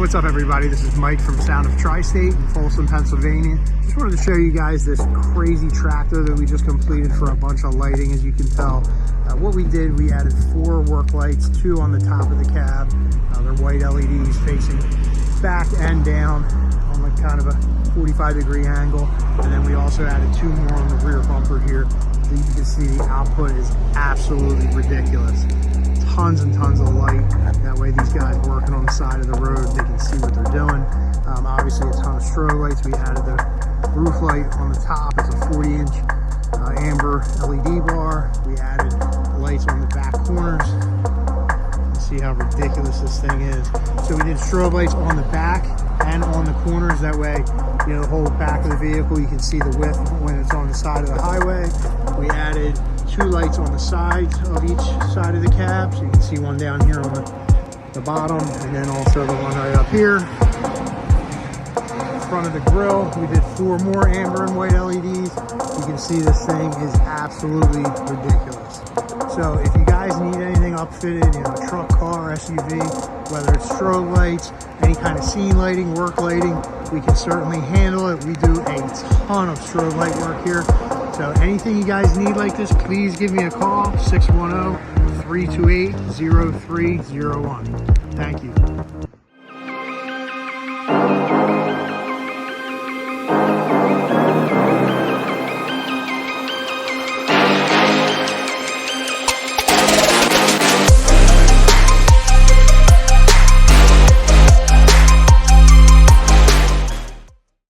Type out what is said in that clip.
what's up everybody? This is Mike from Soundoftristate in Folsom, Pennsylvania. Just wanted to show you guys this crazy tractor that we just completed for a bunch of lighting. As you can tell, what we did, we added 4 work lights, 2 on the top of the cab. They're white LEDs facing back and down on like kind of a 45-degree angle. And then we also added 2 more on the rear bumper here. So you can see the output is absolutely ridiculous. Tons and tons of light. That way these guys working on the side of the road, they can see what they're doing. Obviously a ton of strobe lights. We added the roof light on the top. It's a 40-inch amber LED bar. We added lights on the back corners. See how ridiculous this thing is. So we did strobe lights on the back and on the corners. That way, you know, the whole back of the vehicle, you can see the width when it's on the side of the highway. We added 2 lights on the sides of each side of the cab. So you can see one down here on the bottom, and then also the one right up here. Front of the grill, we did 4 more amber and white LEDs. You can see this thing is absolutely ridiculous. So if you guys need anything upfitted, you know, a truck, car, SUV, whether it's strobe lights, any kind of scene lighting, work lighting, we can certainly handle it. We do a ton of strobe light work here. So anything you guys need like this, please give me a call, 610-328-0301. Thank you.